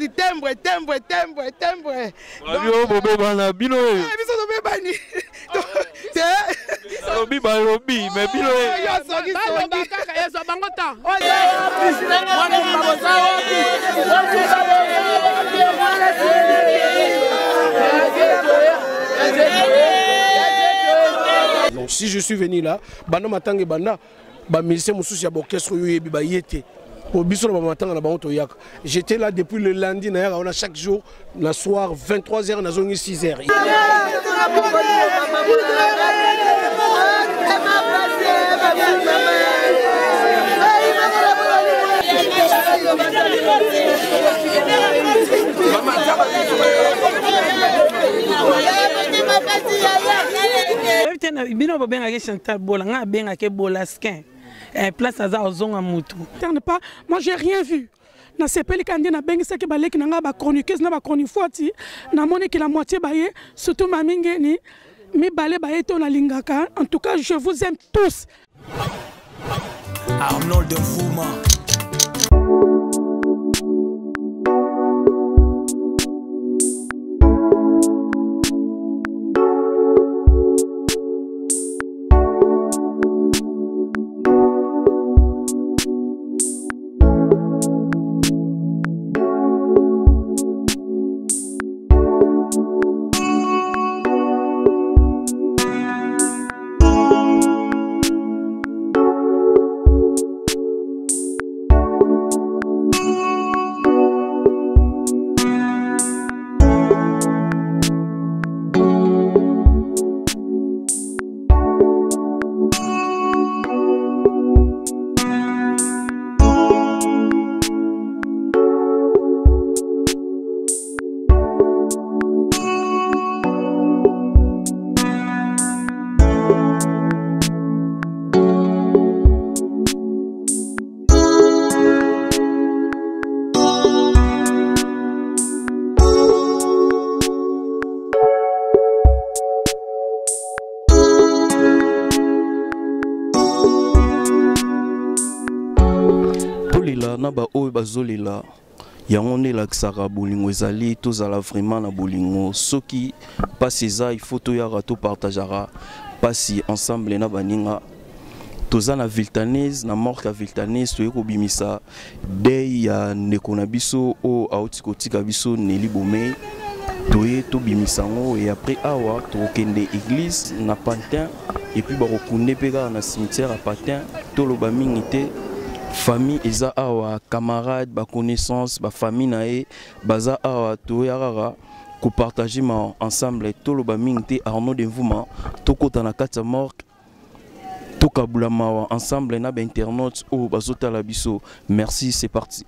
dit timbre. Radio Bobé Bana Bino. Lobby, mais Bino. Donc, si je suis venu là, Bana Matang et Bana, musicien Moussous Yaborkestre Yoyebi Bayete. J'étais là depuis le lundi, on a chaque jour, le soir, 23h, on a 6h. Moi j'ai rien vu. Na sepeli kandi na bengi saki baleki nanga ba chroniqueuse na ba chroniqueuse na moni ki la moitié baye surtout maminge ni mi balé baye to na lingaka. En tout cas je vous aime tous. Arnold Fouma. Na ba oyo bazolela yango nde elakisaka bolingo ezali tozala vraiment na bolingo soki pasi eza ifo toyaka topartageaka pasi ensemble na baninga toza na Viltanese na morke ya Viltanese toye kobimisa dei ya ndeko na biso o auti kotika biso Nelly Bomey toye tobimisa ngo et après awa tokende église na Pantin et puis bakokunde pe kaka na cimetière à Pantin toloba mingi te famille eza awa camarade ba connaissance ba famille nae baza awa toyaka ko partager ma ensemble toloba mingi te Arnaud Mvuma tokota na kati ya morgue tokabula mawa ensemble na ba internautes o bazotala biso. Merci, c'est parti.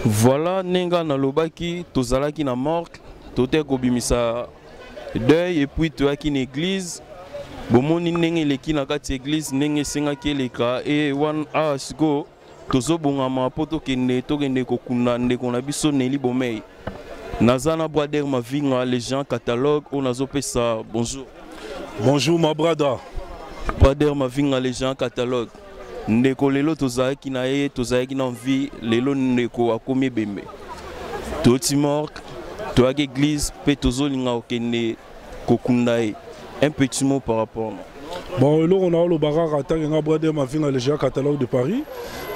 Voilà, nenga na lobaki, tozalaki na morgue, tote kobimisa deuil et puis toaki na église. Bomoni nenge leki na kati église, nenge sengaki eleka et wan asiko tozo bongama po tokende kokuna ndeko na biso Nelly Bomey. Nazana Brader Mavinga, les gens catalogue, on a pesa bonjour. Bonjour ma brada. Brader Mavinga, les gens catalogue. Ndeko lelo tozaki na ye, tozaki na envie, lelo ndeko akomi bembe. Toti morgue, toaki église, pe tozo linga okende kokunda ye. Un petit mot par rapport. Bon, là on a le barrage à Tangenga Brader Mavinga, les gens catalogue de Paris.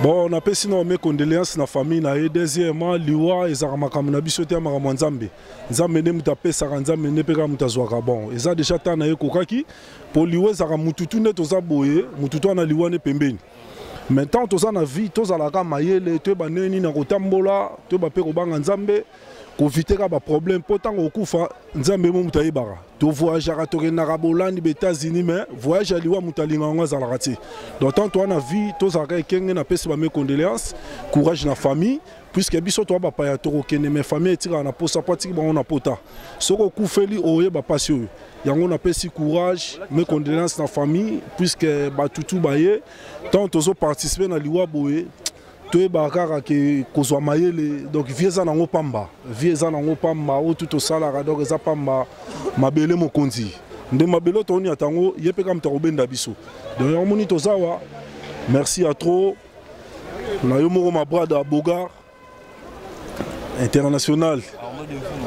Bon, on a sinon mes condoléances na famille na ye. Deuxièmement, liwa ezarama kamuna bisote ya mara Nzambe. Nzambe ne mutape saranzambe ne peka mutazwaka bon. Eza déjà tana ye kokaki pour liwa ezara mututu ne toza boye, mututu na liwa ne pembeni. Maintenant toza na vie, toza la kama yele, to ba neni na kotambola, to ba pe ko banga Nzambe. Koviteka ba problème potango okufa Nzambe mo mutayibara. To voyage à Torenara Bolandi aux États-Unis mais voyage à liwa mutalinga ngwa la rati. Donc tant toi na vie, to za ka kenge na pesi ba mes condoléances, courage na famille puisque biso to ba pa ya to kene mes famille etira na posa patiki ba on a pota. Soko kufeli oye ba pasio. Yango na pesi courage, mes condoléances na famille puisque ba tutu baye tant tozo participer na liwa boye. Toi bakara ke kozwa mayele donc vieza na ngopamba vieza na ngopamba o tout sala donc eza pamba mabele mokonzi nde mabelo toni atango yepeka mtakobenda biso donc yomoni tozawa merci à trop na yo moko ma brada Bogar international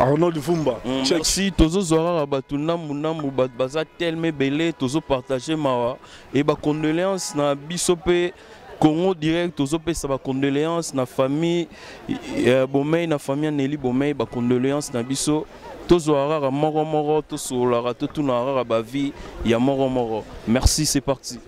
Arnaud de Fumba. Merci tozo zora batuna munambu baza tellement belé tozo partager mawa et ba condoléances na bisope Congo direct, aux opé ça va condoléances na famille Bomey na famille Nelly Bomey ba condoléances na biso tozo arara moro moro to solara to tuna arara ba vie ya moro moro. Merci, c'est parti.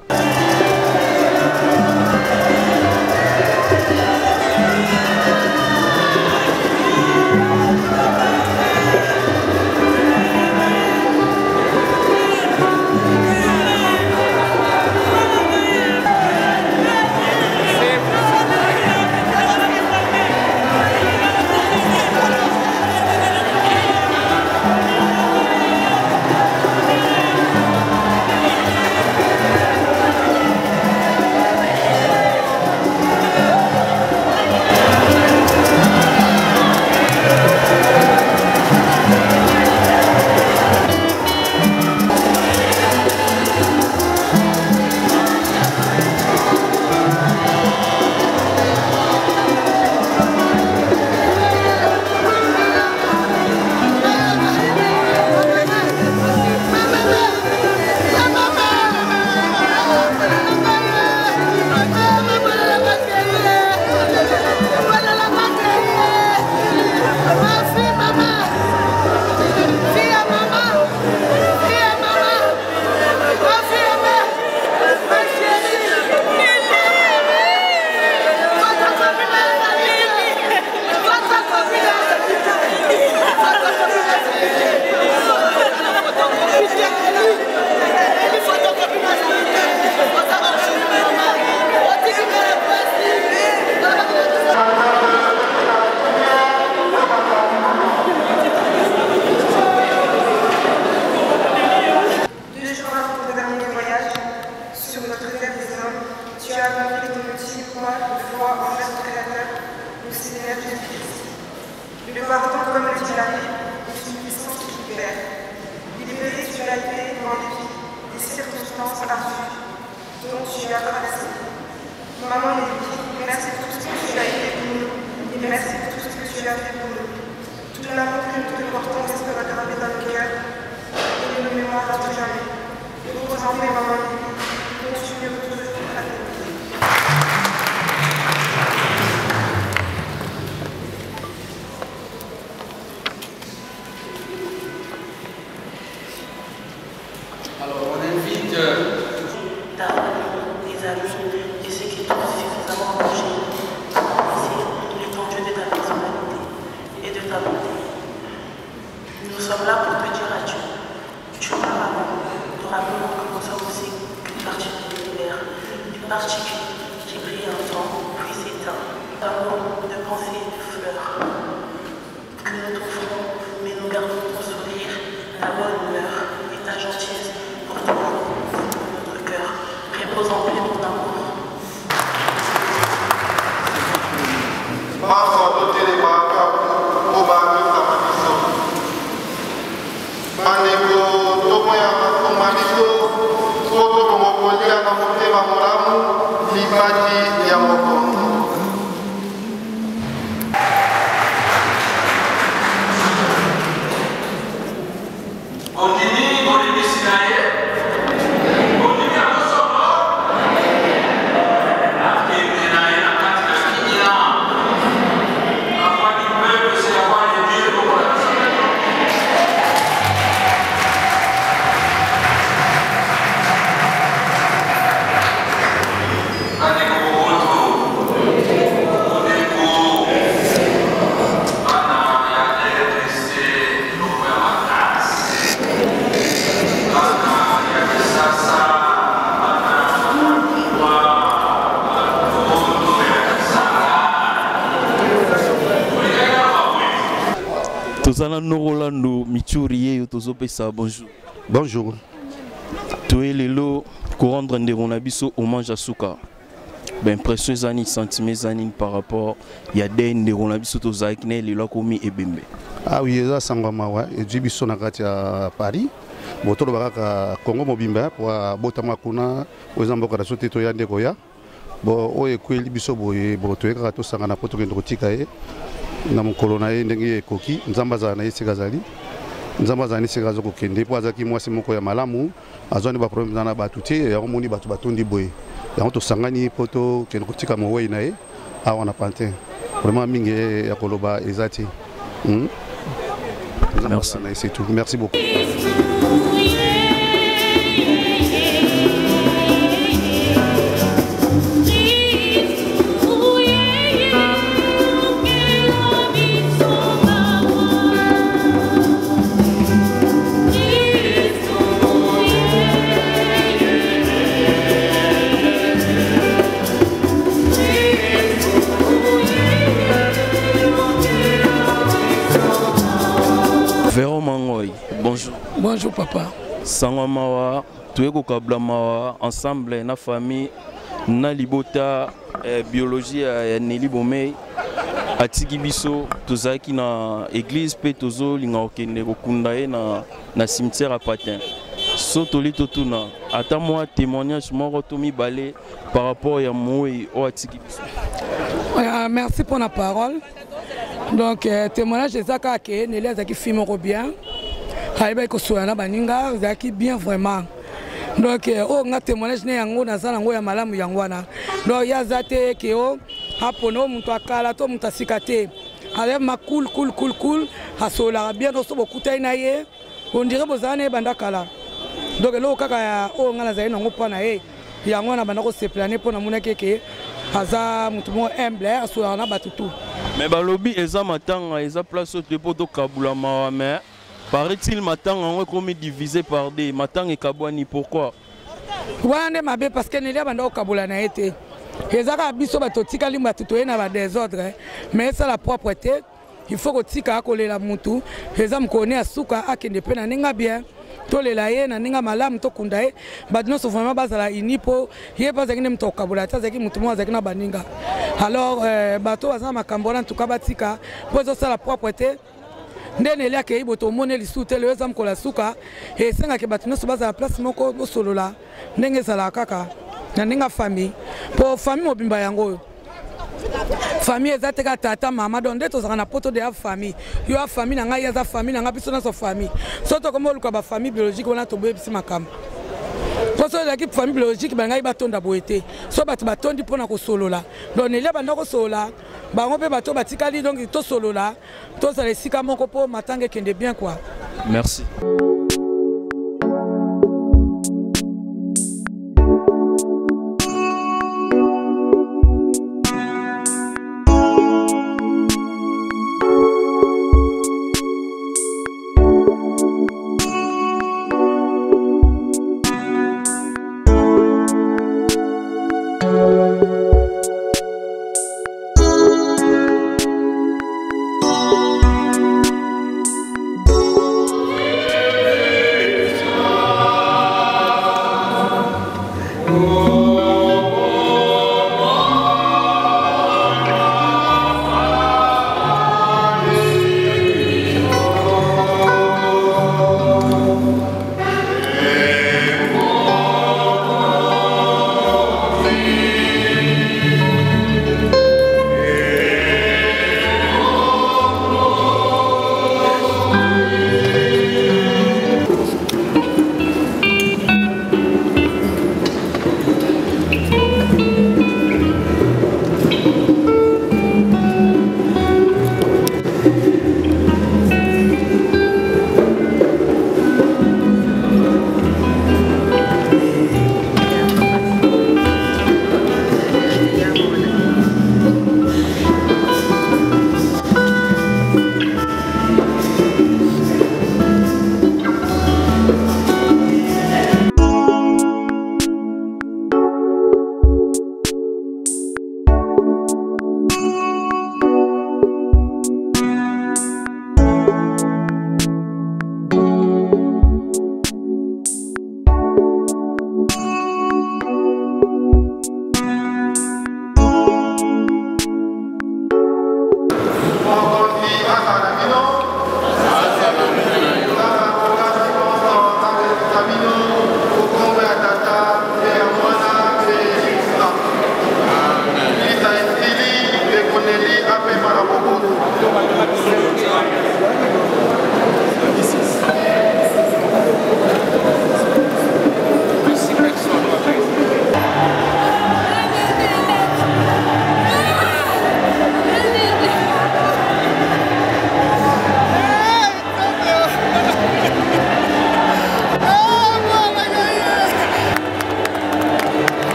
as accompli ton ultime point de foi en notre Créateur, le Seigneur Jésus-Christ. Le pardon, comme le dit la Bible, est une puissance qui libère. Libéré, tu as été en dépit des circonstances ardues dont tu as traversé. Maman Nelly, merci pour tout ce que tu as été pour nous et merci pour tout ce que tu as fait pour nous. Tout l'amour que nous te portons restera gravé dans le cœur et dans nos mémoires à tout jamais. Et pour en paix, maman Nelly, continue toujours à t'aimer. Alors on invite des amis et ceux qui t'ont suffisamment mangé. Merci l'étendue de ta personnalité et de ta bonté. Nous sommes là pour te dire adieu. Tu m'as avant. Nous rappelons que nous sommes aussi une partie de l'univers, une partie qui brille un temps, puis s'éteint. D'amour, de pensée et de fleurs. Que nous t'offrons, mais nous gardons ton sourire, ta bonne humeur et ta gentillesse pour toujours notre cœur. Repose en paix ton amour. Rolando Michuri Tozopesa, bonjour. Bonjour. Tu es le courant de Rondabiso hommage à Souka. Ben précieux années sentiments années par rapport il y a des Rondabiso Tozakne les locomi et Bembe. Ah oui, ça sangama wa et Jibiso nakati à Paris. Botolo baraka Congo mobimba pour botama kuna ozamboka na sote to yande koya. Bo oye kweli biso boye botoeka to sangana poto kendo tikae. Na mokolo na ye ndenge ekoki nzambe azala na ye sika azali nzambe azala sika azokokende po azalaki mwasi moko ya malamu azwani baproblème na bato te yango moni bato batondi boye yango tosangani po tokende kotika mowei na ye awa na Pantin vraiment mingi ya koloba eza te. Merci beaucoup. Bonjour. Bonjour papa. Sangamawa, tu es au Mawa, ensemble, na famille, na libota, biologie, Nelly Bomei, atiki biso, tozaki na église, pe tozo linga okende kokundaye na cimetière à Patin. Sotoli totuna, ata moi témoignage moko tomi balé par rapport à moi au atiki biso. Merci pour la parole. Donc témoignage de Zaka ke Nelly azaki film bien. Haïba ko soana baninga zaki bien vraiment. Donc o nga témoignage ne yango na zala ngo ya malamu yangwana. Donc ya zate ke o hapono muntu akala to muntu asikate. Ale ma cool hasola bien so bokutai na ye. On dirait bozane bandakala. Donc lo kaka o nga na zaina ngo pa na ye. Yangwana bandako se planer pour na mona keke. Haza muntu mo humble asola na batutu. Mais balobi eza matanga eza place de poto kabula ma mais paraît-il matanga on est comme divisé par des matanga et kabwani pourquoi? Wana mabe parce que Nelly banda kabula na été. Ezaka biso batotika limba tutoye na ba désordre mais ça la propreté il faut que tika akolela mutu eza mkone asuka akende pe na ninga bien tolela ye na ninga malamu tokunda ye bato nyonso vraiment bazala ini mpo ye mpe azalaki nde moto akokabula te azalaki moto moko azalaki na baninga alors bato baza na makambo wana ntuka batika mpo ezosala propre te nde neli akei boto omoni lisusu te lelo eza mokolo ya suka esengaki bato nyonso bazala place moko bosolola ndenge ezalaka kaka na ndenge famille mpo famille mobimba yango oyo famille eza te ka tata mama donc nde tozalaka na poto de ya famille yo ya famille na ngai eza famille na ngai biso nyonso famille so tokoma oluka bafamille biologique wana toboyebisi makambo mpo so ezalaki famille biologique bangai batonda boye te so bato batondi mpona kosolola donc nelia banda kosolola bango mpe bato batikali donc tosolola tozala esika moko mpo matanga ekende bien quoi. Merci.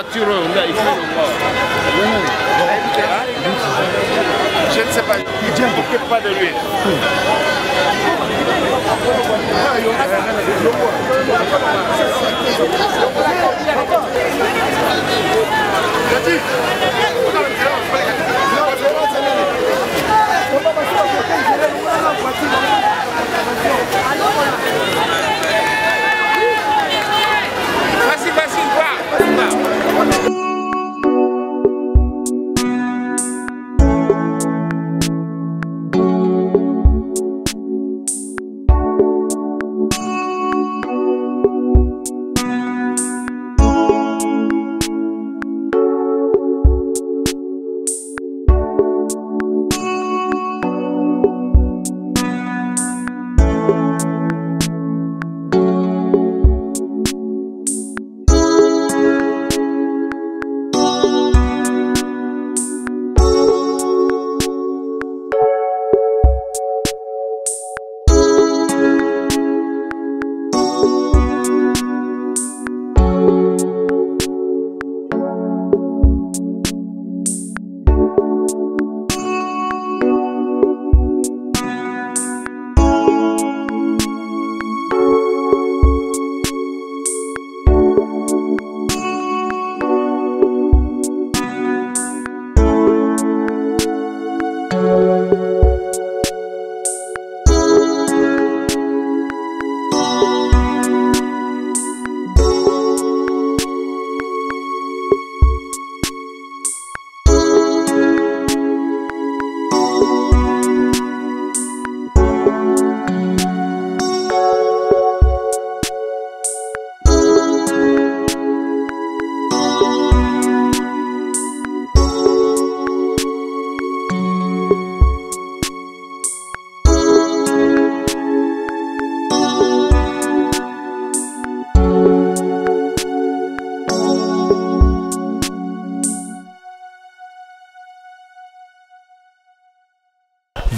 voiture, il faut le voir. Je ne sais pas, je ne m'occupe pas de lui. Vas-y, vas-y, va.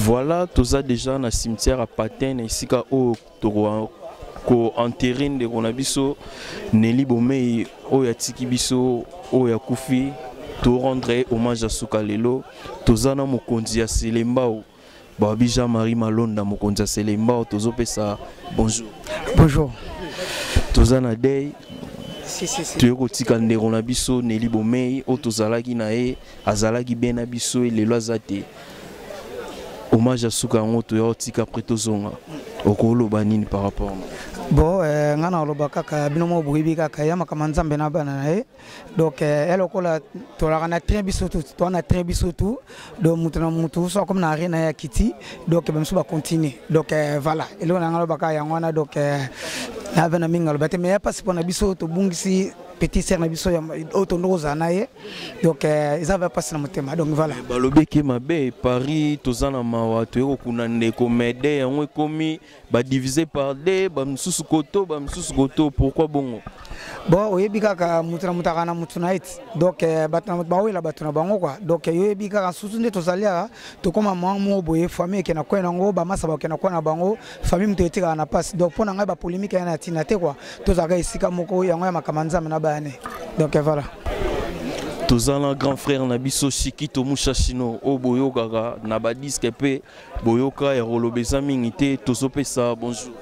Voilà, tous a déjà dans le cimetière à Paten, ici au ko enterré de Ronabiso, Nelly Bomei, o Yatiki Biso, o Yakufi, to rendre hommage à Soukalelo, Tozana Mokonzi à Selembao, Babija Marie Malonda Mokonzi à Selembao, Tozo Pesa, bonjour. Bonjour. Tozana Day. Si. Tu es aussi quand Ronabiso, Nelly Bomei, o Tozalaki Nae, Azalaki Benabiso et les Loazate. Hommage à Soukango, tu es aussi après Tozonga. Okolo banini par rapport. Bon, ngana lobaka ka binomo buibi ka yama kamanzambe na bana na donc elle okola to la na très bisotu to na très bisotu donc mutuna mutu so comme na rien ya kiti donc même so ba continuer donc voilà et là ngana lobaka ya ngwana donc na bana minga lobate mais pas pour na bisotu bungisi petit sœur na biso ya otondoza naye donc ils avaient passé na mutema donc voilà balobi ke mabe Paris tozana mawa to eko kuna ndeko mede yango ekomi ba divisé par deux ba msusu koto pourquoi bongo bon oyebi kaka mutuna mutakana mutuna it donc batana bawela batuna bango quoi donc oyebi kaka susu nde tozalia to koma mamo boye famille ke na kwena ngo ba masa ba ke na kwena bango famille mto etika na passe donc pona ngai ba polémique ya na tina te quoi tozaka isika moko yango ya makamanzame na bane donc voilà tozana grand frère na biso Shikito Mushashino o boyoka na ba disque pe boyoka ya rolobeza mingite tozopesa bonjour.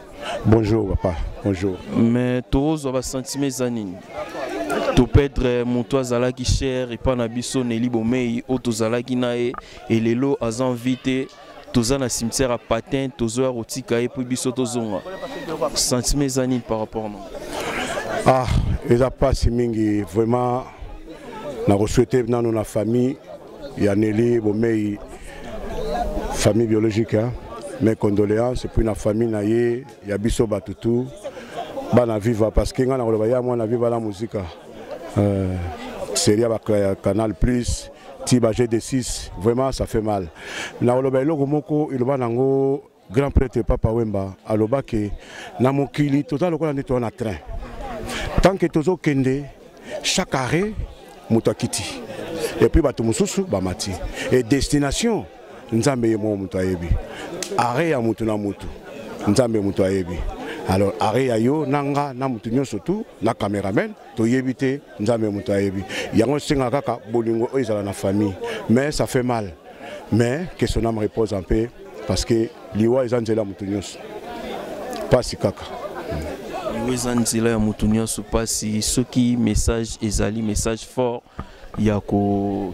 Bonjour papa, bonjour. Mais tous on va sentir mes anines. To perdre mon toit zalaki cher et pas na biso Nelly Bomei o tozalaki nae et lelo azan vite tozana cimetière à Paten tozoa rotika et puis biso tozonga. Sentir mes anines par rapport non. Ah, ils a pas si mingi vraiment na souhaité dans notre famille il y a Nelly Bomei famille biologique hein. Mes condoléances, et puis la famille naïe, il y a Bisso Batutu, bana viva parce que ngana kolobaya mwana viva la musique. Série avec Canal Plus, Tiba GD6, vraiment ça fait mal. Na kolobaya loko moko il va nango grand prêtre Papa Wemba aloba ke na mokili total lokola neto na train. Tant que tozo kende chaque arrêt mutakiti. Et puis batu mususu ba mati. Et destination nzambe yemo mutu ayebi. Arrêt ya mutu na mutu nzambe mutu ayebi alors are ayo nanga na mutu nyonso tu na cameraman to yebite nzambe mutu ayebi yango senga kaka bolingo ezala na famille mais ça fait mal mais que son âme repose en paix parce que liwa ezanzela mutu nyonso pasi kaka ezanzela ya mutu nyonso pasi soki message ezali message fort ya ko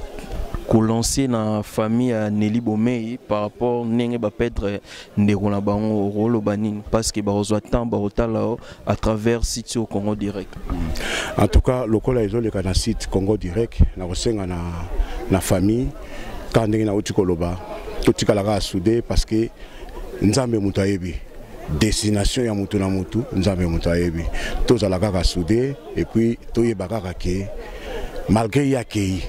lancer na famille à Nelly Bomei par rapport nenge ba perdre ndeko na bango rolo banine parce que ba reçoit tant ba otala à travers site au Congo direct. En tout cas lokola ezole kana site Congo direct na kosenga na famille quand ndenge na utikoloba totikala ka soudé parce que nzambe mutu ayebi destination ya mutu na mutu nzambe mutu ayebi tozala kaka soudé et puis toyeba kaka ke malgré yakei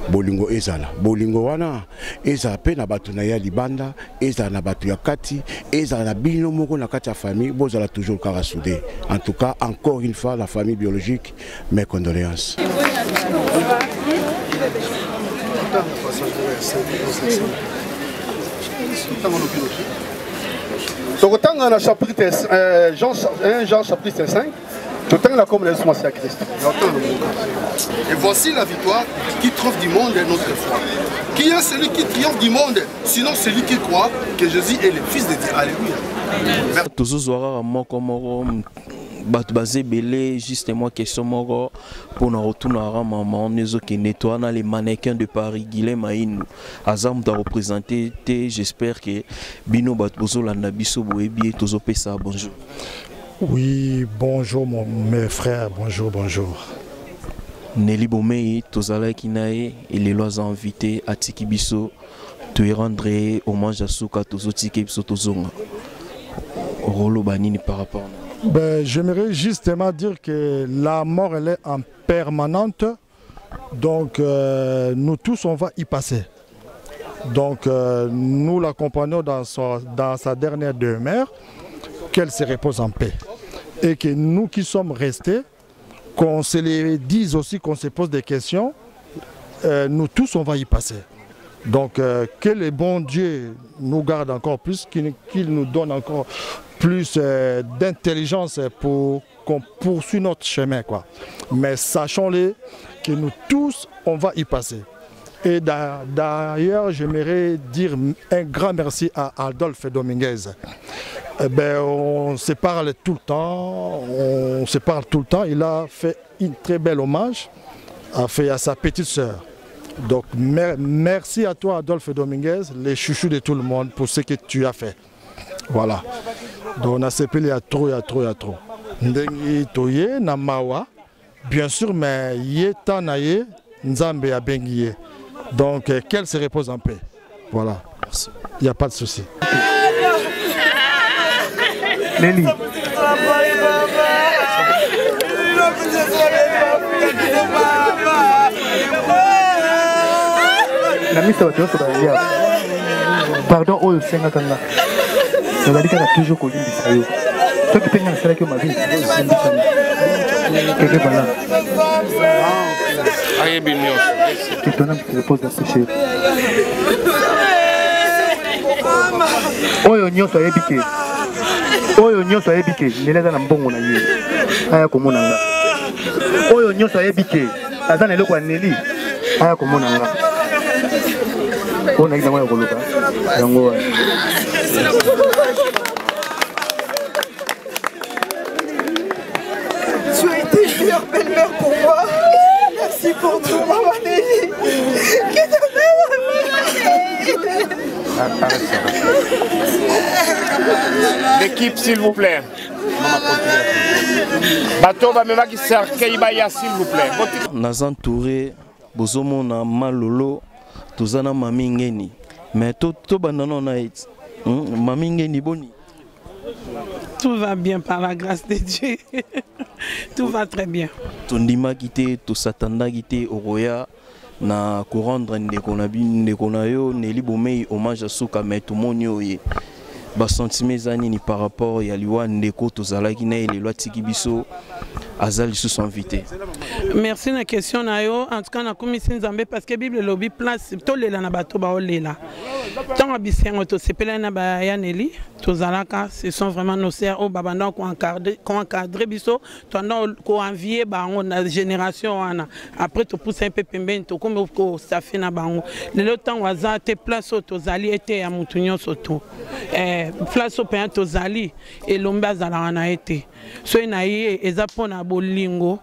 bolingo ezala bolingo wana eza pe na batu na ya libanda eza na batu ya kati eza na bino moko na kati ya famille bozala toujours kaka soudé. En tout cas encore une fois la famille biologique mes condoléances. Tokotanga na chapitre Jean chapitre 5. Tokotanga comme les soins à Christ. Et voici la victoire qui triomphe du monde et notre foi. Qui est celui qui triomphe du monde, sinon celui qui croit que Jésus est le Fils de Dieu. Alléluia. Toujours moko bato basé belé justement question moko pour na retourner à maman nezo qui nettoie na les mannequins de Paris Guilhem Maïnou azam da représenter j'espère que bino bato bozola na biso boebi tozo pesa bonjour. Oui, bonjour mes frères, bonjour. Nelly Bomei tozala kinae et les lois invités à Tikibiso te rendre hommage à Souka tozo Tikibiso tozonga. Rolo banini par rapport. Ben, j'aimerais justement dire que la mort elle est en permanente, donc nous tous on va y passer. Donc nous l'accompagnons dans sa dernière demeure, qu'elle se repose en paix. Et que nous qui sommes restés, qu'on se les dise aussi, qu'on se pose des questions, nous tous on va y passer. Donc que le bon Dieu nous garde encore plus, qu'il nous donne encore plus d'intelligence pour qu'on poursuive notre chemin, quoi. Mais sachons-le que nous tous, on va y passer. Et d'ailleurs, j'aimerais dire un grand merci à Adolphe Dominguez. On se parle tout le temps, il a fait un très bel hommage à sa petite sœur. Donc merci à toi Adolphe Dominguez, les chouchous de tout le monde pour ce que tu as fait. Voilà. Donc on a sepelé il y a trop. Ndengi toye na mawa, bien sûr, mais yeta naye nzambe ya bengiye. Donc qu'elle se repose en paix. Voilà. Il n'y a pas de souci. Nelly. La mise à pardon, oh, c'est un canard. Ça va dire qu'elle a toujours connu l'Israël. Toi qui peux dire que ma vie, c'est quelque part là. Que ton âme se repose dans ce chef. Oyo nyonso ayebike. Oyo nyonso ayebike. Neleza na mbongo na ye. Aya komona nga. Oyo nyonso ayebike. Aza na eloko ya Nelly. Aya komona nga. On a eu la koloka. Yango. Tu as été une meilleure belle-mère pour moi. Merci pour tout, maman Nelly. Que ta mère. L'équipe, s'il vous plaît. Bateau va me qui sert Keibaya, s'il vous plaît. Nazan Touré, Bozomona Malolo, Tozana Mamingeni. Mais tout banano naït. Mamingeni boni. Tout va bien par la grâce de Dieu. Tout va très bien. Tondima quitté, tout satanda quitté au Roya. Na couronne ndekona yo Nelly Bomei hommage à Souka mais tout mon yo ye ba sentiment zani ni par rapport ya liwa ndeko tozalaki na les lois tikibiso Azali sous invité. Merci na question na yo. En tout cas na commission Nzambe parce que Bible lobby place to lela na bato ba olela. Tant abisengo to sepela na ba yaneli to zalaka ce sont vraiment nos sœurs au babanda ko encadrer biso to ko envier bango na génération wana. Après to pousser un peu pembeni to comme ko ça fait na bango. Le temps waza te place to zali était ya mutunyo soto. Place au payant to zali et lomba zala na été. So na ye ezapona bolingo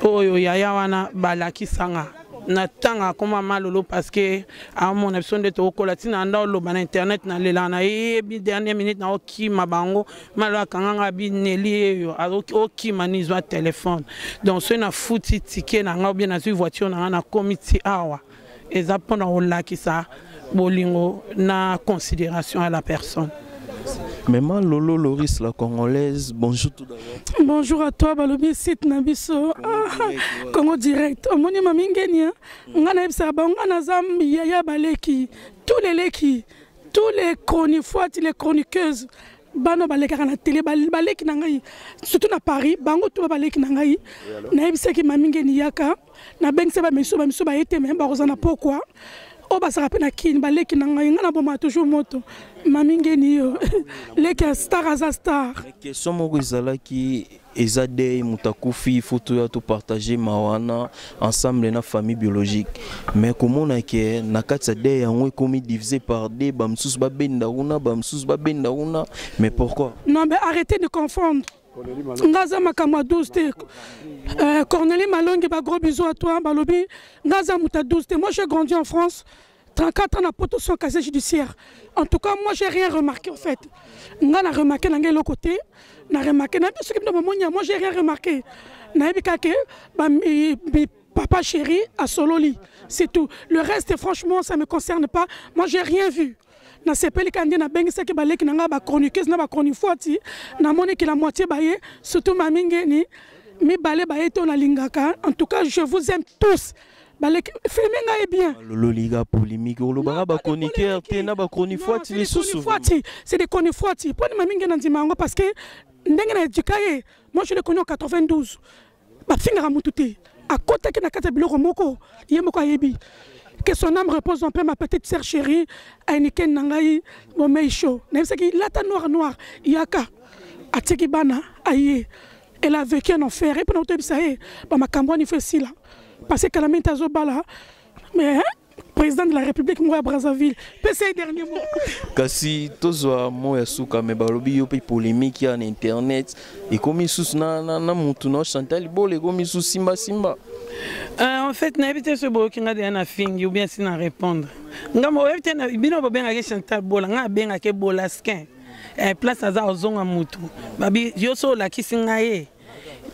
oyo yaya wana balakisanga na tanga koma malolo parce que à mon option de to kolatina nda loba na internet na lela na ye bi dernière minute na oki mabango malwa kanganga bi neli yo oki manizwa téléphone donc so na futi ticket na nga bien na voiture na comité awa ezapona olakisa bolingo na considération à la personne. Maman Lolo Loris la Congolaise, bonjour tout d'abord. Bonjour à toi, Balobi site Nabiso. Congo direct. Omoni mamingenia. Ngana ebsa ngana zambi yaya baleki. Tous les leki, tous les chroniqueuses, les chroniqueuses. Bano baleka na télé baleki nangai. Surtout na Paris, bango tout baleki nangai. Na ebsa ki mamingeni yaka. Na bengse ba miso ba ete même ba rozana pourquoi. Oh bah ça rappelle à qui baleki nangai ngana boma toujours moto. Mamingeni yo. Leki star as star. Question morizala qui ezade mutakufi photo ya to partager mawana ensemble na famille biologique. Mais comment on a que na katsa de yango comme divisé par deux bamsus ba benda una bamsus ba benda una. Mais pourquoi? Non mais arrêtez de confondre. Ngaza makama 12 te. Cornelie Malongue, ba gros bisous à toi, Balobi. Ngaza muta 12 te. Moi j'ai grandi en France. 34 ans à poto son casier judiciaire. En tout cas, moi j'ai rien remarqué en fait. Nga remarqué dans l'autre côté. Na remarqué na biso de moi j'ai rien remarqué. Na ebikake papa chéri à Sololi. C'est tout. Le reste franchement ça me concerne pas. Moi j'ai rien vu. Na sepeli kandi na bengi saki baleki na nga ba chroniqueuse na ba chronifuati na moni ki la moitié baye surtout mamingeni mi balé baye to na lingaka. En tout cas, je vous aime tous. Baleki filmenga est bien. Le liga polémique ou le ba chroniqueur na ba chronifuati les sous. C'est des chronifuati. Pour mamingeni ndimango parce que ndenge na dikaye moi je l'ai connu en 92. Ba finga mutute. À côté que na kata biloko moko yemoko ayebi. Que son âme repose en paix, ma petite sœur chérie, Ainiken Nangaï, Momeisho. N'est-ce lata noir, Yaka, Atikibana, Aïe. Elle a vécu en enfer. Et pendant que ça est, ma campagne fait si là. Parce que la mente Zobala, mais président de la République, moi à Brazzaville, PC dernier mot. Kasi tozo moya suka me balobi yo pe polémique en internet et comme sous na mutu no Chantal Bolé comme sous simba. En fait, n'habite ce beau qui n'a rien fingi ou bien sinon répondre. Ngamo éviter na bino ba benga Chantal Bola nga benga ke bolaskin. Place à Zonga mutu. Babi yo so la kisingaye.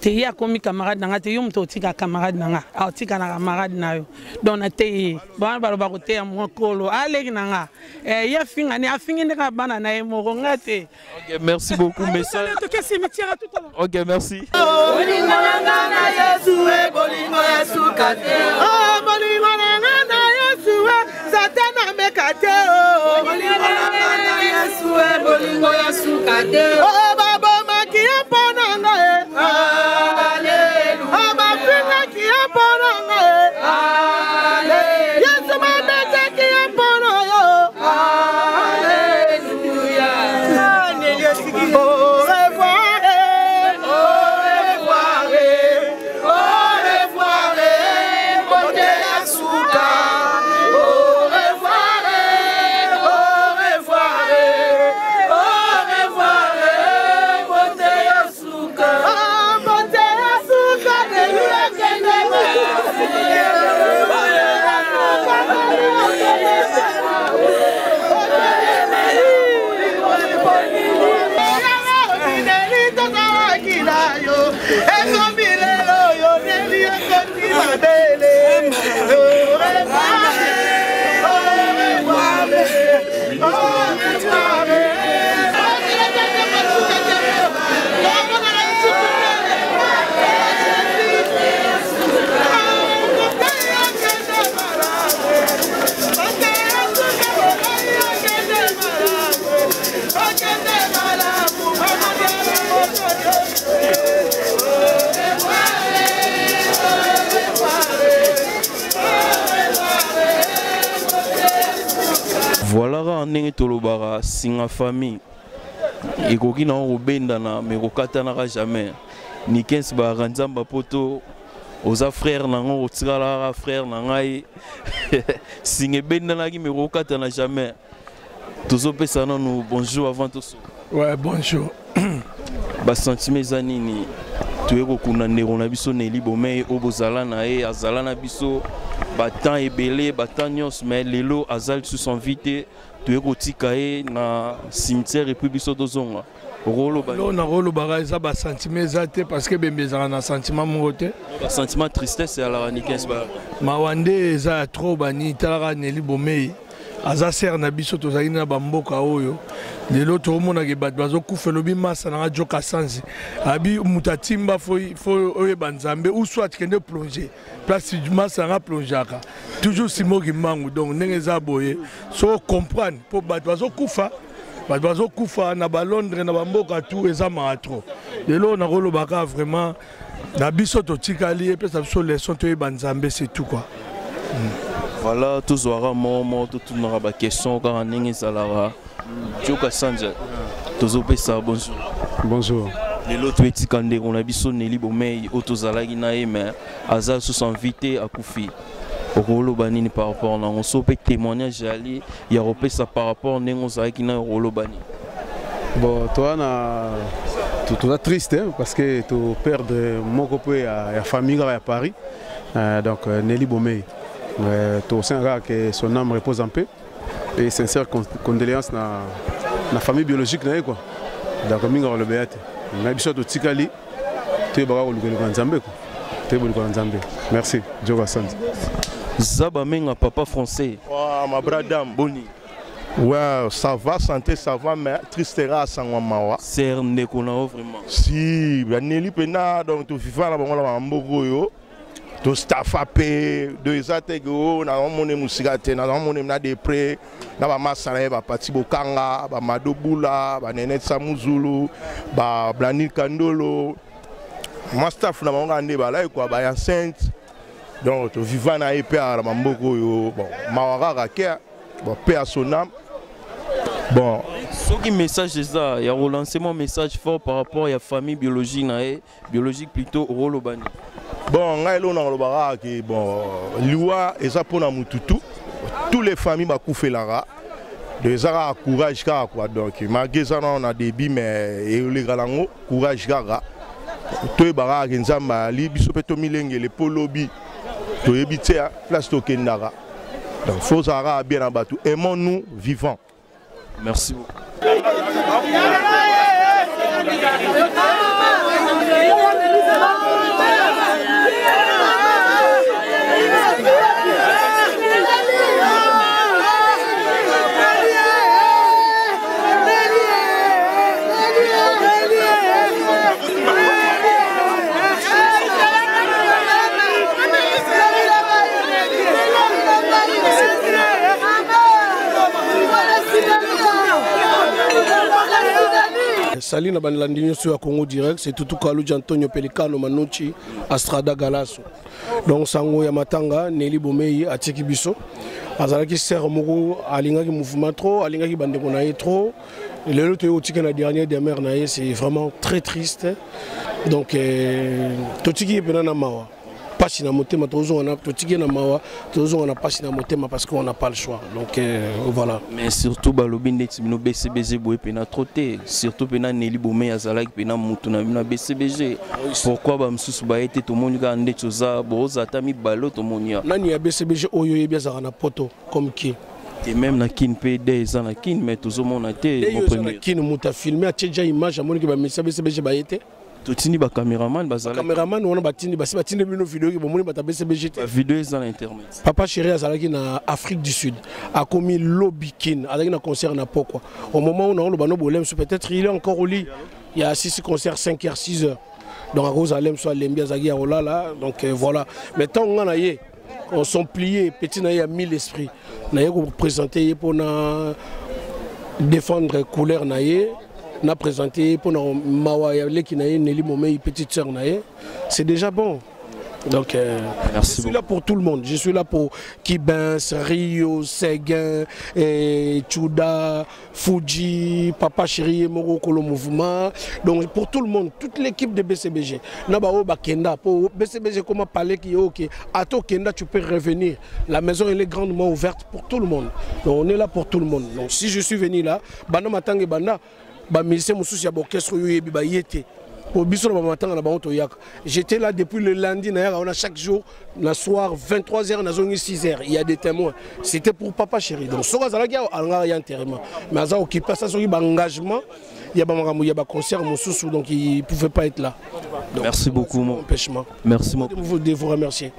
Te ya komi camarade nanga te yum to tika camarade nanga. A tika na camarade na yo. Don na te ba ba ko te mo kolo ale nanga. Ya finga ni afingi ndeka bana na mo ngate. OK, merci beaucoup message. OK, merci. kaka ndenge tolobaka singa famille ekoki na obendana mais kokatanaka jamais ni 15 ba nzamba poto oza frère nango otikala frère na ngai singa bendanaki mais kokatana jamais tozopesa nanu bonjour avant tout ça. Ouais, bonjour. Ba sentiment eza nini toyeko kuna ndeko na biso Nelly Bomei obozala na ye azala na biso batan ebele batan nyonso mais lelo azali sous son vite toyeko tika ye na cimetière et puis biso tozonga rolo ba na rolo ba eza ba sentiment eza te parce que bembezaka na sentiment moko te ba sentiment tristesse ya la nikens ba mawande eza trop bani talaka Nelly Bomei aza ser na biso tozali na bamboka oyo lelo tomonaki bato bazokufa elobi masa nanga joka sanzi abi mutatimba fo oyeba nzambe ou soit kende plonger place masa nanga plongeaka toujours simoki mangu donc ndenge eza boye so comprendre po bato bazokufa na balondre na bamboka tout eza maa trop lelo nakolobaka vraiment na biso totikali epesa biso leson toyeba nzambe c'est tout quoi. Voilà, tous aura moment, tout n'aura pas question car en ligne salara. Joka Sanja, tous opé ça bonjour. Bonjour. Les autres petits candés on a biso Nelly Bomei, autozalagi na mais Azal sous son invité à Koufi. Rolo Bani par rapport à on s'opé témoignage ali, il y a repé ça par rapport à Nengozaki na Rolo Bani. Bon, toi tu es triste hein, parce que tu perds mon copain à famille à Paris. Donc Nelly Bomei. Tout ça que son âme repose en paix et sincère condoléances na famille biologique na quoi. Donc minga le béate. Na biso to tikali te baka ko nzambe ko. Te boli ko nzambe. Merci. Joka Sanz. Zaba menga papa français. Oh ma bradam boni. Ouais, ça va santé ça va mais tristera sangwa mawa. Ser ndeko na vraiment. Si, Nelly pena donc tu fifa la bango la mboko yo. To staff apé de zatego na mone musika te na mone na depre na ba masala ba pati bokanga ba madobula ba nenet samuzulu ba Blani Kandolo ma staff na bango ande ba la quoi ba enceinte donc to vivant na epé à mamboko yo bon mawaka ke bon paix à son âme. Bon, ce qui message ça, il y a relancé mon message fort par rapport à la famille biologique biologique plutôt Rolo Bani. Bon, ngailo na lobara que bon, liwa eza pona mututu, toutes les familles ba koufelara. Les ara courage ka quoi donc malgré ça on a débit mais les galango courage ka. To bara ke nzamba li biso peto milenge le polobi. To ebité place to kendara. Donc faut ara bien abatu aimons-nous vivants. Merci beaucoup. Salina Banlandinho sur Congo direct, c'est tout Kaluji Antonio Pelicano Manucci, Astrada Galasso. Donc Sango Yamatanga, Nelly Bomei, Atiki Biso. Azalaki sert Moko, Alingaki mouvement trop, Alingaki Bandekonaye trop. Le lot de la dernière des mères, c'est vraiment très triste. Donc, Totiki est Benana Mawa. Pas si na motema tozo on a totiki na mawa tozo on a pas si na motema parce qu'on n'a pas le choix donc voilà. Mais surtout balobi ndeti bino BCBG boye pena troté surtout pena Nelly Bomei azalaki pena mutu na bino BCBG pourquoi ba msusu ba été to moni ka ndeti oza boza tami balo to monia nani ya BCBG oyo yebi azaka na poto comme qui et même na kin PD za na kin mais tozo mona te mon premier kin muta filmer a déjà image amoni ki ba BCBG ba été totini ba cameraman bazala cameraman on batini basi batini bino vidéo ki bomoni bata BCBG ba vidéo za na internet papa chéri azalaki na Afrique du Sud a commis Lobikin azalaki na concert na Pokwa au moment où on a bano bolem peut-être il est encore au lit il y a 6 concerts 5h 6h donc à cause alem soit lembi azaki ya olala donc voilà mais tant on a yé on sont pliés petit na ya 1000 esprits na yé ko présenter pour na défendre couleur na yé n'a présenté pour Mawa qui n'a Nelly Bomei petite sœur nae c'est déjà bon Donc, je suis là pour tout le monde. Je suis là pour Kibens, Rio, Seguin, Tchouda, Fuji, Papa Chéri, Moroko, le mouvement. Donc, pour tout le monde, toute l'équipe de BCBG. Nabao Bakenda, pour BCBG, comment parler qui est OK. À toi, Kenda, tu peux revenir. La maison, elle est grandement ouverte pour tout le monde. Donc, on est là pour tout le monde. Donc, si je suis venu là, Banda Matangue Banda, Ministère Moussousia Bokesro Yuebi Bayete. J'étais là depuis le lundi, on a chaque jour, le soir, 23h, on a 6h. Il y a des témoins. C'était pour Papa Chéri. Donc, il y a intérêt. Mais il y a un engagement, il y a un concert, donc il ne pouvait pas être là. Donc, merci beaucoup. Empêchement. Merci beaucoup. De vous remercier.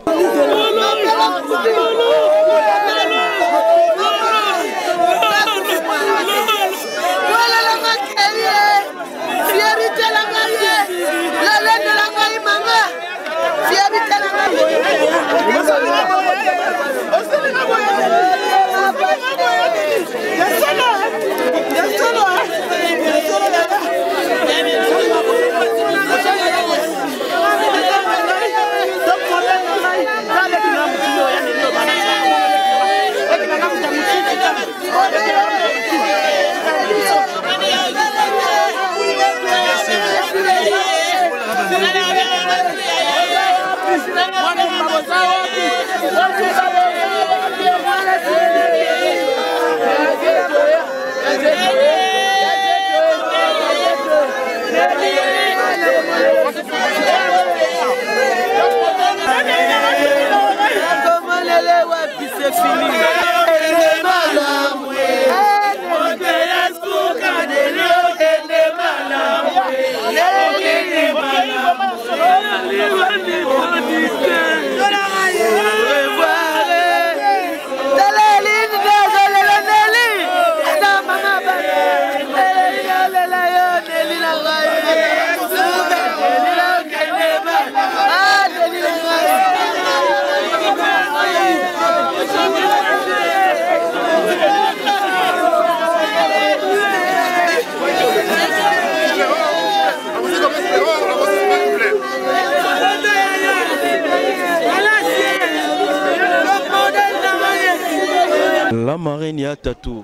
La marraine ya tatou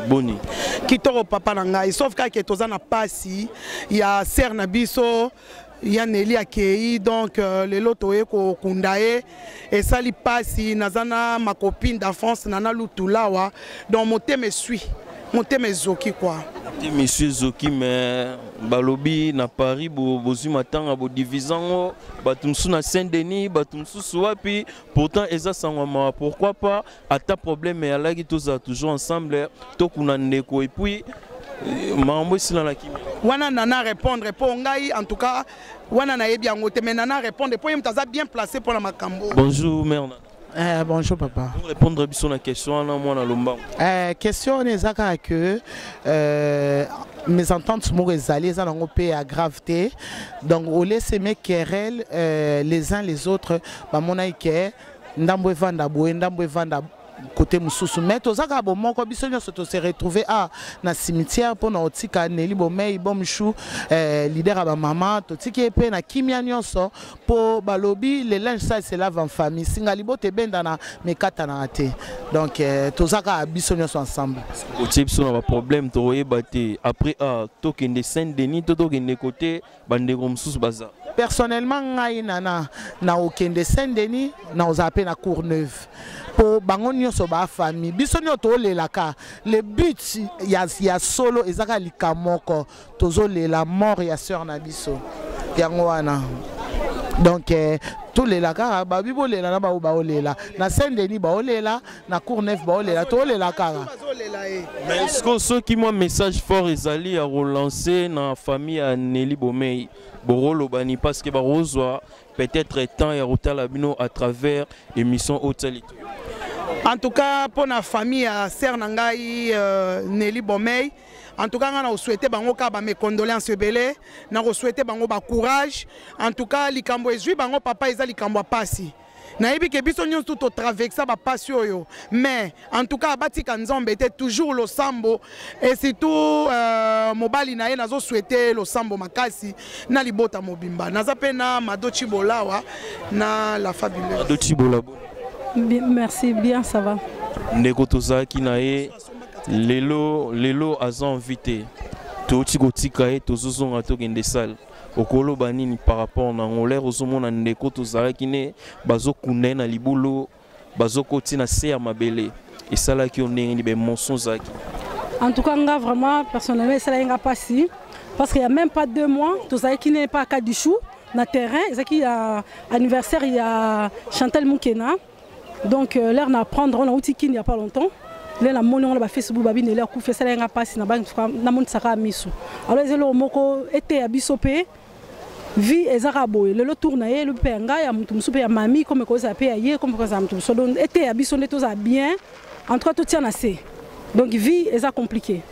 boni kitoko papa na ngai sauf que toza na pasi ya ser na biso ya Nelly akei donc le loto eko kundae et sali pasi nazana ma copine d'enfance nana lutulawa donc moté me suit monter mes zoki quoi. Monsieur Zoki mais balobi na Paris bozu matanga bo division batumsu na Saint-Denis batumsu wapi pourtant eza sangoma pourquoi pas ata problème ya lagi toza toujours ensemble to kuna ndeko et puis mambo sila la kimi wana nana répondre pour ngai en tout cas wana na yebi ngote mais nana répondre pour mtaza bien placé pour la makambo. Bonjour mère. Bonjour papa. Pour répondre à la question, question est que mes ententes sont à gravité. Donc on laisse mes querelles les uns les autres. Mon aïké, ndambo vanda boue, ndambo vanda côté mususu mais tozaka bo moko biso nyonso to se retrouver à na cimetière pour na otika Nelly Bomei bomchou leader ba maman to tiki epe na kimia nyonso po balobi le linge ça c'est lave en famille singali bote benda na mekata na ate donc tozaka biso nyonso ensemble o tipso na ba problème to yebate après to kende Saint-Denis to kende côté bandeko mususu baza personnellement ngai nana na okende Saint-Denis na ozape na Courneuve pour bango nyonso ba famille biso nyoto lelaka le but ya solo ezaka likamoko tozo la mort ya sœur na biso yango wana donc tous les laka ba bibo lela na ba olela na Saint-Denis ba olela na Courneuve ba olela to lela kara. Mais est-ce que ceux qui m'ont message fort ezali à relancer na famille à Nelly Bomei borolo bani parce que ba rozwa peut-être temps ya rotala bino à travers émission Hotelito. En tout cas pour la famille à Ser Nangai Nelly Bomei en tout cas on a souhaité bango ka ba mes condoléances belé na souhaité bango ba courage en tout cas likambo ezui bango papa eza likambo pasi nayebi ke biso nyonso tout traverser ba passion yo mais en tout cas batika nzombe était toujours le sambo et surtout mobali na ye nazo souhaiter le sambo makasi na libota mobimba naza pe na Madochi Bolawa na la fabuleuse Madochi Bolawa. Merci bien, ça va. Ndeko tozaki na ye lelo aza invité toti kotika ye tozozonga tokende salle okolo banini par rapport na ngolère ozomona ndeko tozalaki ne bazokunda na libulu bazokoti na se ya mabele esalaki ondenge ni bemonson zaki. En tout cas, nga vraiment personnellement ça n'a pas si parce qu'il y a même pas 2 mois tozalaki n'est pas à Kadichou na terrain ezaki ya anniversaire il y a Chantal Moukena. Donc l'air n'a prendre on a outil il n'y a pas longtemps. Là la monnaie on a Facebook babine l'air coup fait ça n'a pas si na banque na monde saka misu. Alors les lo moko était à bisopé vie ezarabo le tournaye le penga ya mutu musupe ya mami comme ko za pe ye comme ko za mutu so donc était à bisonné tout ça bien entre tout tient assez. Donc vie est compliqué.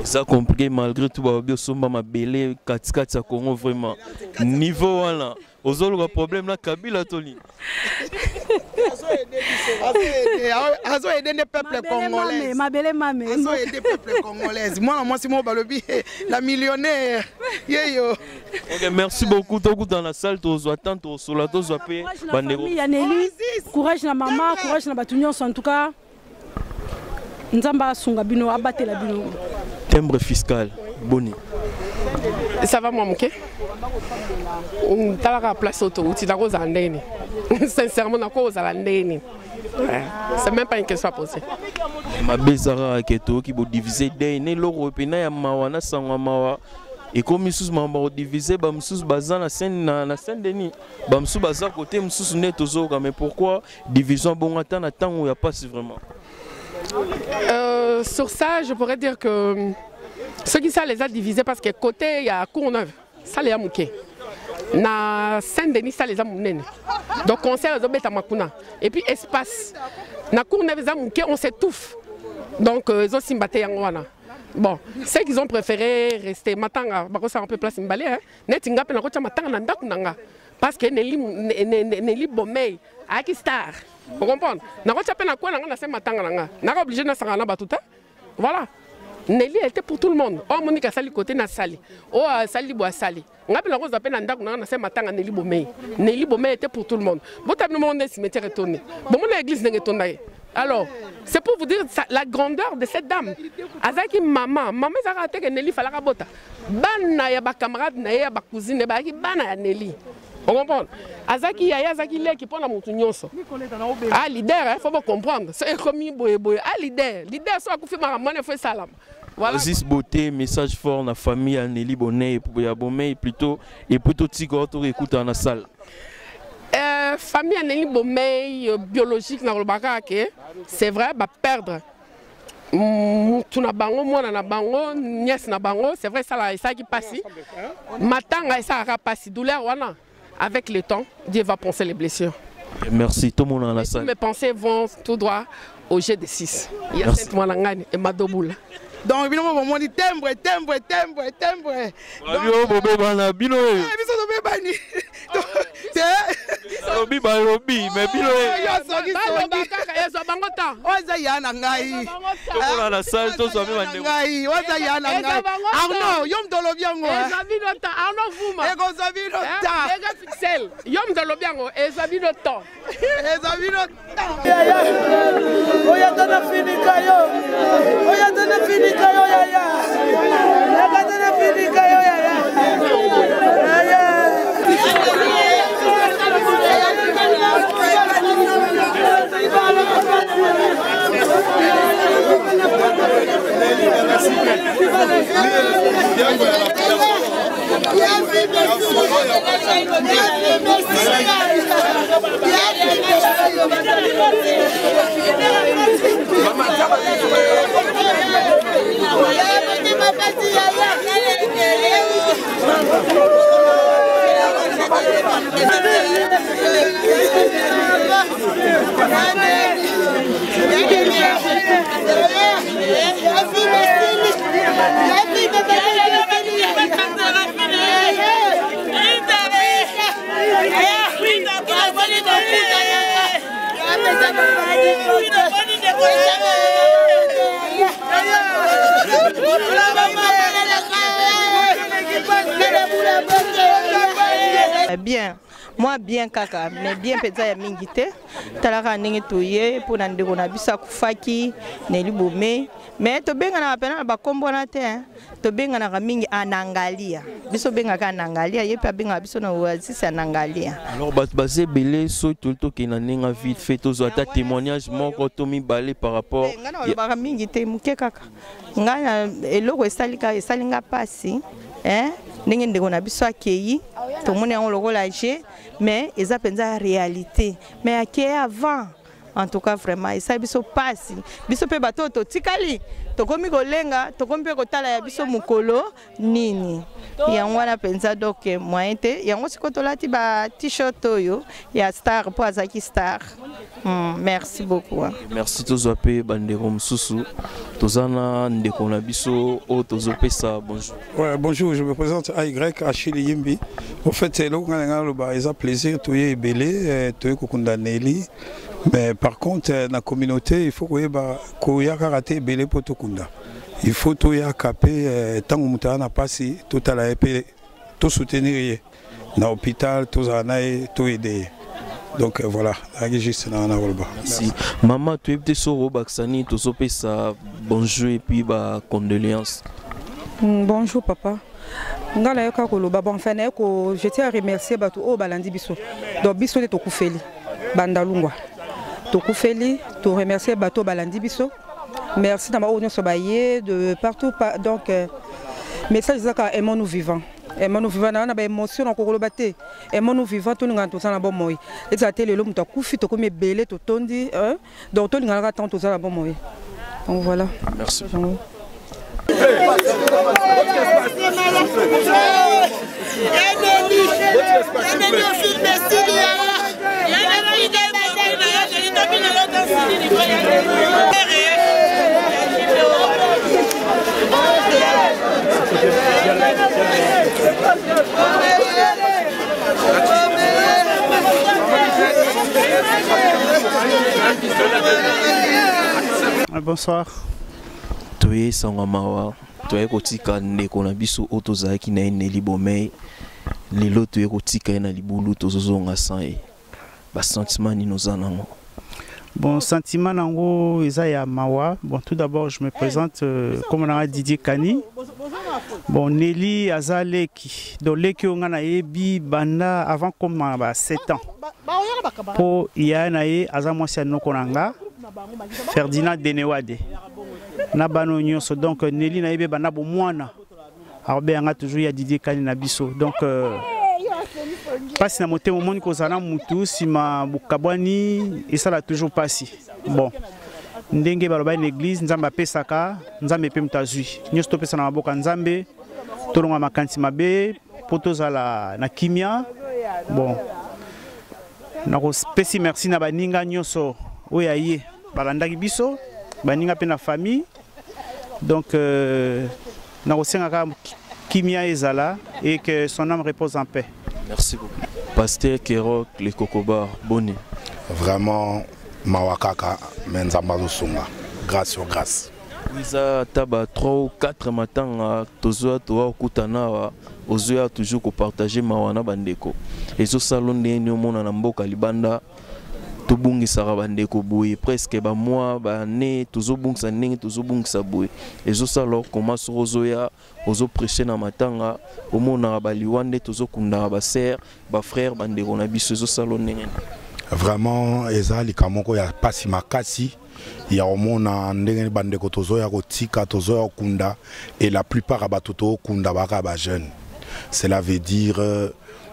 Ça compliqué malgré tout ba biosomba mabele katikati ya Congo vraiment niveau wala ozolo problème na Kabila Tony. Azo aider les peuples congolais. Mabele mame. Azo aider les peuples congolais. Moi c'est mon balobi la millionnaire. Yeyo. OK, merci beaucoup tout dans la salle to attendre to sola to payer bandeko. Courage na maman, courage na batunyo en tout cas. Nzamba sunga bino abatela bino. Timbre fiscal boni. Ça va moi moké? On t'a la place autoroute, tu as cause andeni. Sincèrement, on a cause à l'andeni. C'est même pas une question à poser. Ma bezara keto qui bo diviser dene loro pena ya mawana sangwa mawa. Et comme Moussous m'a divisé, Moussous bazan na scène Denis, Moussous bazar côté Moussous net aux mais pourquoi division bon attend à temps où il n'y a pas si vraiment? Sur ça, je pourrais dire que ceux qui ça les a divisés parce que côté il y a Courneuve, ça les a mouqués. Na Saint-Denis, ça les a mouqués. Donc concert les obéta makuna. Et puis espace. Na Courneuve les a mouqués, on s'étouffe. Donc ils ont simbaté yangwana. Bon, ceux qui ont préféré rester matanga, parce que ça un peu place imbalé, hein. Netinga pe na kocha matanga na ndakunanga. Parce que Nelly Bomey, Aki Star. Vous comprenez? Na kocha pe na kwa na se matanga nanga. Na obligé na sangana batuta. Voilà. Nelly était pour tout le monde. Oh Monique a sali côté na sali. Oh sali bo sali. Nga pe na koza pe na ndakunanga na se matanga Nelly Bomey. Nelly Bomey était pour tout le monde. Bon tabi no monde cimetière retourné. Bon mon église n'est retourné. Alors, c'est pour vous dire la grandeur de cette dame. Azaki maman ezaka te que Nelly fala kabota. Bana ya ba camarade na ya ba cousine ba ki bana ya Nelly. On comprend? Azaki ya azaki le qui pona mutu nyonso. Ah leader, il faut pas comprendre. C'est comme boye. Ah leader so akufima ramane faut salam. Voilà. Aziz Beauté, message fort na famille à Nelly Bonnet pour ya Bomé plutôt tigo to écoute dans la salle. Famille Nelly Bomey biologique na robaka ke c'est vrai ba perdre mutu na bango mwana na bango nièce na bango c'est vrai ça qui passe matanga ça a passé douleur wana avec le temps Dieu va penser les blessures. Merci tout le monde dans la salle. Mes pensées vont tout droit au G6. Il y a cette Mwanangani et Madoboula. Donc évidemment on dit timbre. Yo bobé bana bino. Biso do be bani. Robi ba robi mais bino. Yo soki so bangota. Oza yana ngai. Tokola la salle to so be bande. Ngai oza yana ngai. Arnaud yom dolo biango. Ezabino ta Arnaud Vuma. Ego zabino ta. Ega pixel. Yom dolo biango ezabino ta. Ezabino ta. Oya tana finika yo. Oya tana finika yo ya. Oya tana finika yo ya. Yeah. Bien, moi bien kaka, mais bien peut-être ya mingité. Talaka ndenge toye pour na ndeko na bisa kufaki neli bomé. Mais to benga na pena ba kombo na te, to benga na mingi anangalia. Biso benga ka anangalia, yepa benga biso na oasis anangalia. Alors basé belé so tout le temps qui na ninga vite fait tous ata témoignage moko to mi balé par rapport. Ngana ba mingi te muke kaka. Ngana eloko esalika esalinga pasi, ndenge ndeko na biso akei to moni yango lokola je mais eza penza réalité mais akei avant en tout cas vraiment esa biso pasi biso pe bato to tikali to komi kolenga to komi pe kotala ya biso mukolo nini yango wana penza donc moyen te yango sikoto lati ba t-shirt oyo ya star po azaki star. Merci beaucoup. Merci tozope bandeko mususu tozana ndeko na biso o tozopesa bonjour. Ouais, bonjour, je me présente AY Achille Yimbi. En fait, c'est là où il plaisir de y belé, de y mais par contre, dans la communauté, il faut qu'il y ait karaté belé pour tout kunda. Il faut tout y capé tant que muta na passé tout à la épée tout soutenir dans l'hôpital, tout anaï, tout aider. Donc voilà, juste dans la volba. Merci. Maman, tu es peut-être sur Robaxani, tu as bonjour et puis condoléances. Bonjour papa. Ngala yoka koloba bon enfin je tiens à remercier bato o balandi biso. Donc biso to kufeli bandalungwa. To kufeli, to remercier bato balandi biso. Merci na ba onyo sobaye de partout donc message zaka aimons-nous vivants. Aimons-nous vivants na ba émotion na koloba te. Aimons-nous vivants to nga to sana bon moy. Eza tele lo muta kufi to komi belé to tondi donc to nga tant to sana bon moy. Donc voilà. Merci. Bonsoir. Toye sangamawa, toye kotika ndeko na biso otozaki na eneli bomei. Lelo toye kotika na libulu tozozonga san ba sentiment ni nos anango. Bon, sentiment nango Isaiah Mawa. Bon, tout d'abord, je me présente comme on a Didier Kani. Bon, Nelly Azaleki. Donc, Leki Ongana Ebi Banda avant comme 7 ans. Pour Yanae Azamosia Nokonanga, Ferdinand Denewade. Nabano Nyonso. Donc, Nelly Naebe Banda Bomwana. Alors, ben, on a toujours ya Didier Kani Nabiso. Donc, passe na moté au monde kozana mutu sima bukabwani et ça l'a toujours passé. Bon. Ndenge baloba une église nzamba pesaka nzambe pe mutazui. Nyosto pesa na maboka nzambe tolonga makanti mabe potozala na kimia. Bon. Nako spéci merci na baninga nyoso oyaye balandaki biso baninga pe na famille. Donc nako senga kimia ezala et que son âme repose en paix. Merci beaucoup. Pasteur Kerok, les Kokobar, Boni. Vraiment, Mawakaka, Menzambazo Sunga. Grâce sur grâce. Oui, ça, taba 3 ou 4 matins, Tozoa, Toa, Kutana, Ozoa, toujours qu'on partageait Mawana Bandeko. Et ce salon de Néomon en Amboka, Libanda, Tobungi Sarabandeko Boué, presque ba mois, ba né, Tozobung sa né, Tozobung sa boué. Et ce salon commence Rozoya. Ozo prêcher na matanga au mona baliwande tozo kunda ba sœur ba frère bandeko na biso zo salon. Vraiment ezali kamoko ya pasi makasi ya omona ndenge bandeko tozo ya kotika tozo ya kunda et la plupart abatoto kunda baka ba jeune. Cela veut dire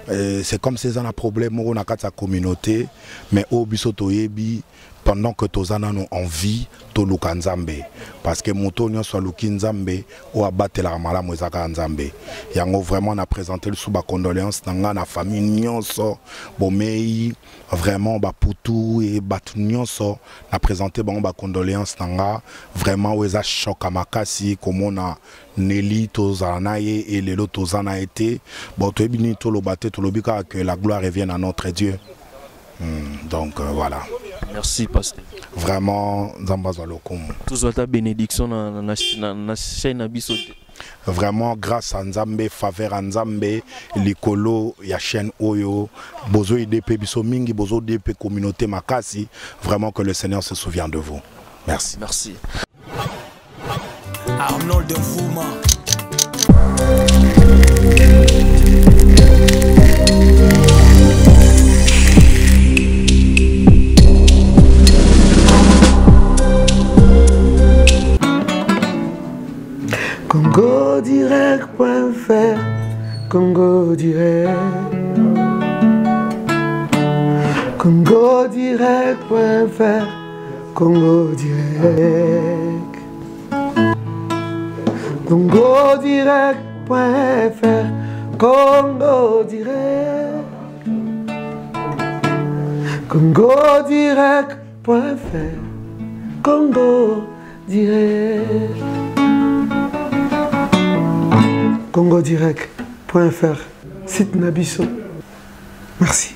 c'est comme si on a problème on a kata communauté mais au biso toyebi pendant que tozana nous envie to lukanzambe parce que moto nyonso lukinzambe o abatela malamu ezaka nzambe yango vraiment na présenter le suba condoléances nanga na famille nyonso bomei vraiment ba putu et batu nyonso na présenter bango ba condoléances nanga vraiment oza choc makasi komona Nelly tozana et lelo tozana été bon to ebini to lobate to lobika que la gloire revienne à notre Dieu. Donc voilà. Merci, pasteur. Vraiment, Nzamba Lokum. Tout ta bénédiction dans la chaîne Abisote. Vraiment, grâce à Nzambe, faveur à Nzambe, l'écolo, ya chaîne Oyo, Bozo IDP, Biso Mingi, Bozo IDP, communauté Makasi. Vraiment que le Seigneur se souvient de vous. Merci. Merci. Arnold Fouma. CongoDirect.fr, CongoDirect. CongoDirect.fr, CongoDirect. CongoDirect.fr, CongoDirect. CongoDirect.fr, CongoDirect. CongoDirect.fr, site Nabiso. Merci.